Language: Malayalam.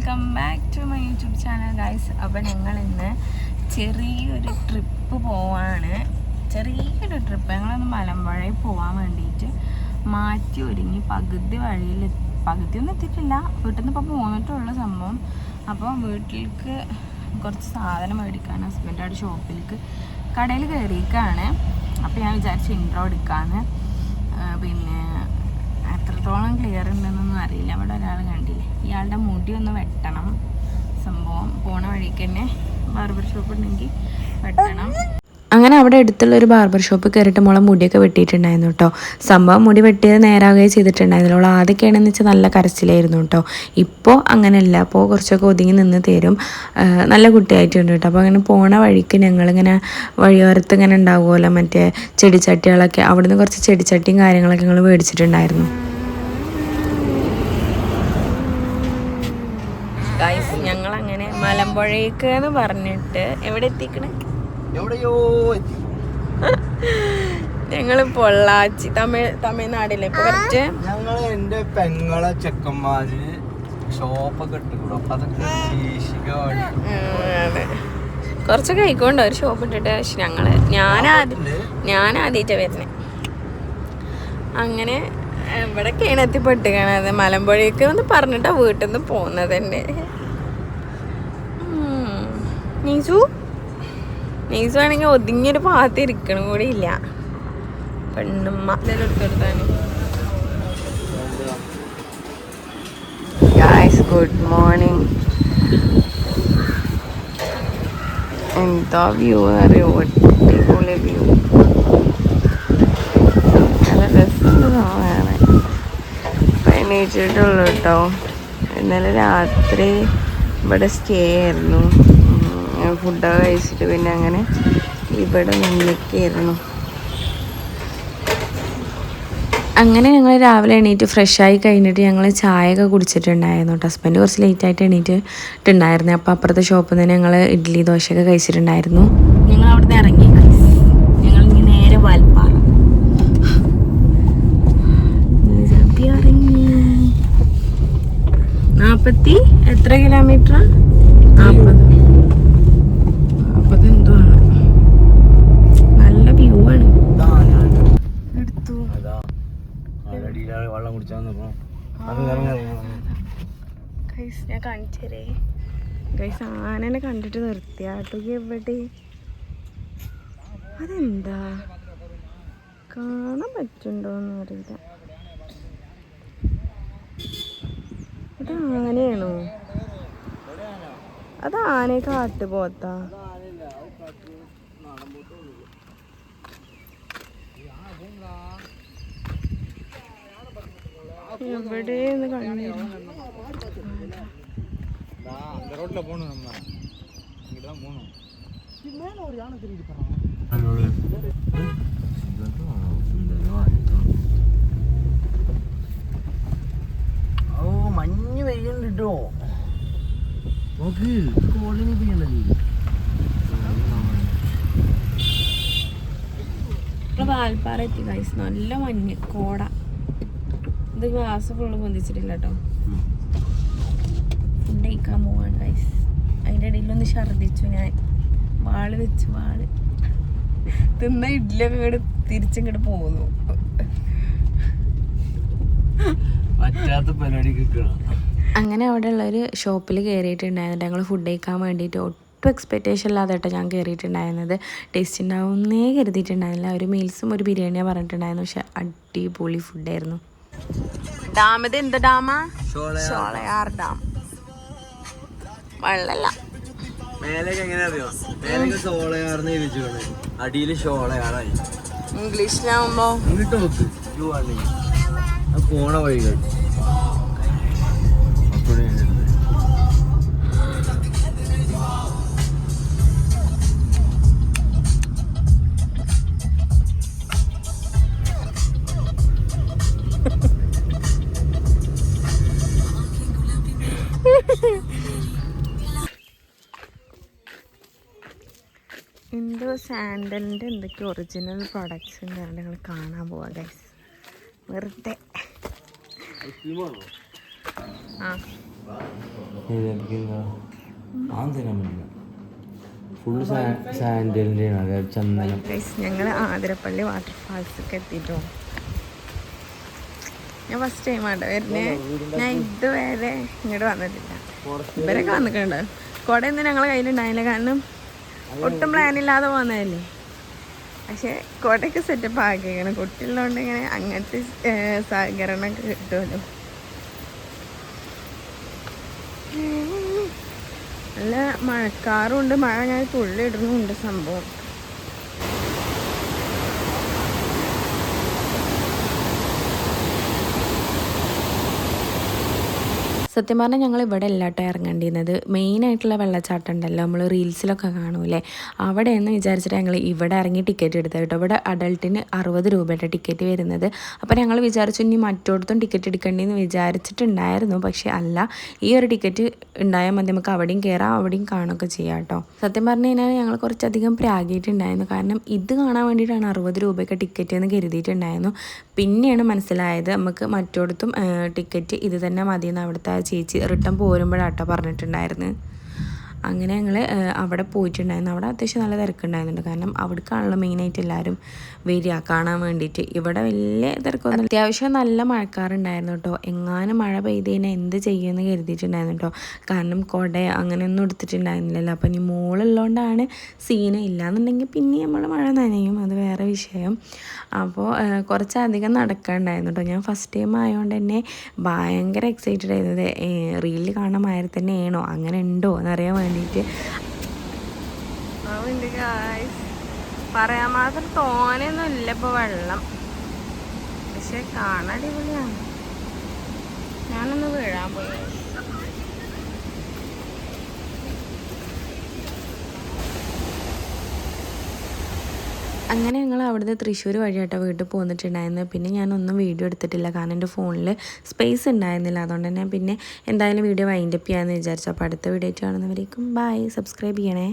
Welcome back to my YouTube channel guys. അപ്പോൾ ഞങ്ങൾ ഇന്ന് ചെറിയൊരു ട്രിപ്പ് പോവാണ്. ചെറിയൊരു ട്രിപ്പ് ഞങ്ങളൊന്ന് മലമ്പുഴയിൽ പോകാൻ വേണ്ടിയിട്ട് മാറ്റി ഒരുങ്ങി പകുതിയൊന്നും എത്തിയിട്ടില്ല. വീട്ടിൽ നിന്ന് ഇപ്പോൾ പോന്നിട്ടുള്ള സംഭവം. അപ്പോൾ വീട്ടിലേക്ക് കുറച്ച് സാധനം മേടിക്കാൻ ഹസ്ബൻഡോട് ഷോപ്പിലേക്ക് കടയിൽ കയറിയേക്കാണ്. അപ്പോൾ ഞാൻ വിചാരിച്ചു ഇൻട്രോ എടുക്കാമെന്ന്. പിന്നെ എത്രത്തോളം ക്ലിയർ ഉണ്ടെന്നൊന്നും അറിയില്ല. അവിടെ ഒരാൾ കണ്ടില്ലേ, ഇയാളുടെ മുടി ഒന്ന് വെട്ടണം. സംഭവം പോണ വഴിക്ക് തന്നെ ബാർബർ ഷോപ്പ് ഉണ്ടെങ്കിൽ വെട്ടണം. അങ്ങനെ അവിടെ അടുത്തുള്ളൊരു ബാർബർ ഷോപ്പ് കയറിയിട്ട് മോളെ മുടിയൊക്കെ വെട്ടിയിട്ടുണ്ടായിരുന്നു കേട്ടോ. സംഭവം മുടി വെട്ടിയത് നേരാകുകയും ചെയ്തിട്ടുണ്ടായിരുന്നില്ല. അവൾ ആദ്യമൊക്കെയാണെന്ന് വെച്ചാൽ നല്ല കരച്ചിലായിരുന്നു കേട്ടോ. ഇപ്പോൾ അങ്ങനെയല്ല, അപ്പോൾ കുറച്ചൊക്കെ ഒതുങ്ങി നിന്ന് തരും. നല്ല കുട്ടിയായിട്ടുണ്ട് കേട്ടോ. അപ്പോൾ അങ്ങനെ പോണ വഴിക്ക് ഞങ്ങളിങ്ങനെ വഴിയോരത്ത് ഇങ്ങനെ ഉണ്ടാകുമല്ലോ മറ്റേ ചെടിച്ചട്ടികളൊക്കെ, അവിടുന്ന് കുറച്ച് ചെടിച്ചട്ടിയും കാര്യങ്ങളൊക്കെ ഞങ്ങൾ മേടിച്ചിട്ടുണ്ടായിരുന്നു. ഞങ്ങളങ്ങനെ മലമ്പുഴയ്ക്ക് എന്ന് പറഞ്ഞിട്ട് എവിടെ എത്തിക്കണേ? ഞങ്ങള് പൊള്ളാച്ചി തമിഴ്നാടില്ലേ. ഇപ്പൊ കുറച്ച് ഞങ്ങള് എന്റെ പെങ്ങളെ ചെക്കന്മാര് ഷോപ്പൊക്കെ കുറച്ചൊക്കെ ആയിക്കോണ്ടോ ഒരു ഷോപ്പ് ഇട്ടിട്ട്. ഞാനാദ്യമായിട്ടാ വരുന്നേ. അങ്ങനെ ഇവിടെയൊക്കെയാണ് എത്തിപ്പെട്ടുകണത്. മലമ്പുഴയ്ക്ക് എന്ന് പറഞ്ഞിട്ടാ വീട്ടിൽ നിന്ന് പോകുന്നത് തന്നെ. നീസു ആണെങ്കിൽ ഒതുങ്ങിയൊരു ഭാഗത്ത് ഇരിക്കണം കൂടി ഇല്ല. പെണ്ണുമ്മ എടുത്തെടുത്താണ്. Guys good morning. എന്താ വ്യൂ അറിയോ? അടിപൊളി വ്യൂ. നല്ല രസമുണ്ട് കാണാൻ. ഇപ്പം എണീച്ചിട്ടുള്ളൂ കേട്ടോ. ഇന്നലെ രാത്രി ഇവിടെ സ്റ്റേ ആയിരുന്നു. ഫുഡൊക്കെ കഴിച്ചിട്ട് പിന്നെ അങ്ങനെ ഇവിടെ നിന്നൊക്കെയായിരുന്നു. അങ്ങനെ ഞങ്ങൾ രാവിലെ എണീറ്റ് ഫ്രഷായി കഴിഞ്ഞിട്ട് ഞങ്ങൾ ചായയൊക്കെ കുടിച്ചിട്ടുണ്ടായിരുന്നു. ഹസ്ബൻഡ് കുറച്ച് ലേറ്റായിട്ട് എണീറ്റിട്ടുണ്ടായിരുന്നു. അപ്പോൾ അപ്പുറത്തെ ഷോപ്പിൽ നിന്ന് ഞങ്ങൾ ഇഡ്ഡലി ദോശയൊക്കെ കഴിച്ചിട്ടുണ്ടായിരുന്നു. ഞങ്ങൾ അവിടുന്ന് ഇറങ്ങി. ഞങ്ങൾ ഇനി നേരെ വാൽപ്പാറ ഇറങ്ങി. 40 എത്ര കിലോമീറ്റർ? 40 എന്തോ ആണ്. നല്ല വ്യൂ ആണ്. എടുത്തു വെള്ളം കുടിച്ചാൽ ഞാൻ കാണിച്ചേ. ഗൈസ് ആനനെ കണ്ടിട്ട് നിർത്തിയാട്ടോ. എവിടെ അതെന്താ കാണാൻ പറ്റുണ്ടോന്ന് അറിയില്ല. അത് ആനയാണോ? അത് ആനയെ കാട്ടുപോത്താ? എവിടെയെന്ന് കണ്ടിരുന്നു. മഞ്ഞ് പെയ്യുന്നുണ്ട് കേട്ടോ. നോക്ക് കോളിന് പെയ്യണ്ടല്ലേ. വാൽപ്പാറ എത്തി ഗൈസ്. നല്ല മഞ്ഞ് കോട. ഇത് ഗ്ലാസ് ഫുള്ള് പൊന്തിച്ചിട്ടില്ല കേട്ടോ. ഫുഡ് കഴിക്കാൻ പോവാണ് ഗൈസ്. അതിൻ്റെ ഇടയിലൊന്ന് ഛർദിച്ചു ഞാൻ. വാള് തിന്ന ഇഡ്ഡലിയൊക്കെ ഇങ്ങോട്ട് തിരിച്ചിങ്ങോട്ട് പോകുന്നു. അങ്ങനെ അവിടെ ഉള്ളൊരു ഷോപ്പിൽ കയറിയിട്ടുണ്ടായിരുന്നു. ഞങ്ങൾ ഫുഡ് കഴിക്കാൻ വേണ്ടിയിട്ട് ഒട്ടും എക്സ്പെക്റ്റേഷൻ ഇല്ലാതെ കേട്ടോ ഞാൻ കയറിയിട്ടുണ്ടായിരുന്നത്. ടേസ്റ്റ് ഉണ്ടാവുന്നേ കരുതിയിട്ടുണ്ടായിരുന്നില്ല. ഒരു മീൽസും ഒരു ബിരിയാണിയാണ് പറഞ്ഞിട്ടുണ്ടായിരുന്നു. പക്ഷെ അടിപൊളി ഫുഡായിരുന്നു. ഡാം ഇത് എന്ത് ഡാമാ? ഷോളയാർ ഡാം. വെള്ളല്ല. മേലേക്ക് എങ്ങനെ അറിയോ? മേലേക്ക് ഷോളയാർന്ന് ചോദിച്ചാണ്, അടിയിൽ ഷോളയാറായി. ഇംഗ്ലീഷിലാവുമ്പോ ഇങ്ങോട്ട് നോക്ക്. പോണ വഴികൾ എന്തോ സാൻഡലിൻ്റെ എന്തൊക്കെ ഒറിജിനൽ പ്രോഡക്ട്സ് ഉണ്ട്. ഞങ്ങൾ കാണാൻ പോവാം ഗൈസ്. വെറുതെ ആ ആ തരാൻ പറ്റില്ല. ഫുള്ള് സാൻഡലിൻ്റെ ആണ്, ചന്ദനം. ഞങ്ങൾ ആതിരപ്പള്ളി വാട്ടർഫാൾസൊക്കെ എത്തിയിട്ടോ. ഞാൻ ഫസ്റ്റ് ടൈം ആട്ടോ വരുന്നേ. ഞാൻ ഇതുവരെ ഇങ്ങോട്ട് വന്നിട്ടില്ല. ഇവരൊക്കെ വന്നിട്ടുണ്ട്. കുടയൊന്നും ഞങ്ങളെ കയ്യിലുണ്ടായില്ല, കാരണം ഒട്ടും പ്ലാനില്ലാതെ പോകുന്നതല്ലേ. പക്ഷെ കുടയൊക്കെ സെറ്റപ്പ് ആക്കിയേക്കണം. കുട്ടികളുള്ളതുകൊണ്ട് ഇങ്ങനെ അങ്ങനത്തെ സഹകരണമൊക്കെ കിട്ടുമല്ലോ. നല്ല മഴക്കാറുണ്ട്, മഴ ഞാൻ തുള്ളി ഇടുന്നുണ്ട് സംഭവം. സത്യം പറഞ്ഞാൽ ഞങ്ങൾ ഇവിടെ അല്ലാട്ടോ ഇറങ്ങേണ്ടിയിരുന്നത്. മെയിനായിട്ടുള്ള വെള്ളച്ചാട്ടം ഉണ്ടല്ലോ, നമ്മൾ റീൽസിലൊക്കെ കാണൂലേ, അവിടെയെന്ന് വിചാരിച്ചിട്ട് ഞങ്ങൾ ഇവിടെ ഇറങ്ങി ടിക്കറ്റ് എടുത്തത് കേട്ടോ. ഇവിടെ അഡൾട്ടിന് 60 രൂപയുടെ ടിക്കറ്റ് വരുന്നത്. അപ്പോൾ ഞങ്ങൾ വിചാരിച്ചു ഇനി മറ്റോടത്തും ടിക്കറ്റ് എടുക്കേണ്ടിയെന്ന് വിചാരിച്ചിട്ടുണ്ടായിരുന്നു. പക്ഷേ അല്ല, ഈ ഒരു ടിക്കറ്റ് ഉണ്ടായാൽ മതി, നമുക്ക് അവിടെയും കയറാം അവിടെയും കാണുകയൊക്കെ ചെയ്യാം കേട്ടോ. സത്യം പറഞ്ഞു കഴിഞ്ഞാൽ ഞങ്ങൾ കുറച്ചധികം പ്രാഗിയിട്ടുണ്ടായിരുന്നു. കാരണം ഇത് കാണാൻ വേണ്ടിയിട്ടാണ് 60 രൂപയൊക്കെ ടിക്കറ്റ് എന്ന് കരുതിയിട്ടുണ്ടായിരുന്നു. പിന്നെയാണ് മനസ്സിലായത് നമുക്ക് മറ്റോടത്തും ടിക്കറ്റ് ഇത് തന്നെ മതിയെന്ന് അവിടുത്തെ ചേച്ചി റിട്ടേൺ പോരുമ്പോഴാട്ടോ പറഞ്ഞിട്ടുണ്ടായിരുന്നു. അങ്ങനെ ഞങ്ങൾ അവിടെ പോയിട്ടുണ്ടായിരുന്നു. അവിടെ അത്യാവശ്യം നല്ല തിരക്കുണ്ടായിരുന്നുണ്ട്. കാരണം അവിടേക്കാണല്ലോ മെയിനായിട്ട് എല്ലാവരും വരിക കാണാൻ വേണ്ടിയിട്ട്. ഇവിടെ വലിയ തിരക്കൊന്നും, അത്യാവശ്യം നല്ല മഴക്കാറുണ്ടായിരുന്നു കേട്ടോ. എങ്ങാനും മഴ പെയ്ത് കഴിഞ്ഞാൽ എന്ത് ചെയ്യുമെന്ന് കരുതിയിട്ടുണ്ടായിരുന്നു കേട്ടോ. കാരണം കുട അങ്ങനെയൊന്നും എടുത്തിട്ടുണ്ടായിരുന്നില്ലല്ലോ. അപ്പം ഇനി മോളുള്ളതുകൊണ്ടാണ് സീന്. ഇല്ലാന്നുണ്ടെങ്കിൽ പിന്നെ നമ്മൾ മഴ നനയും, അത് വേറെ വിഷയം. അപ്പോൾ കുറച്ചധികം നടക്കാനുണ്ടായിരുന്നു കേട്ടോ. ഞാൻ ഫസ്റ്റ് ടൈം ആയതുകൊണ്ട് തന്നെ ഭയങ്കര എക്സൈറ്റഡ് ആയിരുന്നത്. റീലിൽ കാണാൻ മാതിരി തന്നെ ആണോ, അങ്ങനെ ഉണ്ടോ എന്നറിയാൻ വേണ്ടിയിട്ട്. പറയാൻ മാത്രം തോനെയൊന്നും ഇല്ല ഇപ്പോൾ വെള്ളം, പക്ഷെ കാണാൻ അടിപൊളിയാണ്. ഞാനൊന്ന് വീഴാൻ പോയി. അങ്ങനെ ഞങ്ങൾ അവിടുന്ന് തൃശ്ശൂർ വഴിയാട്ടോ വീട്ടിൽ പോന്നിട്ടുണ്ടായിരുന്നു. പിന്നെ ഞാനൊന്നും വീഡിയോ എടുത്തിട്ടില്ല, കാരണം എൻ്റെ ഫോണിൽ സ്പേസ് ഉണ്ടായിരുന്നില്ല. അതുകൊണ്ട് തന്നെ പിന്നെ എന്തായാലും വീഡിയോ വൈൻഡപ്പ് ചെയ്യാമെന്ന് വിചാരിച്ചു. അപ്പോൾ അടുത്ത വീഡിയോ കാണുന്നവരേക്കും ബൈ. സബ്സ്ക്രൈബ് ചെയ്യണേ.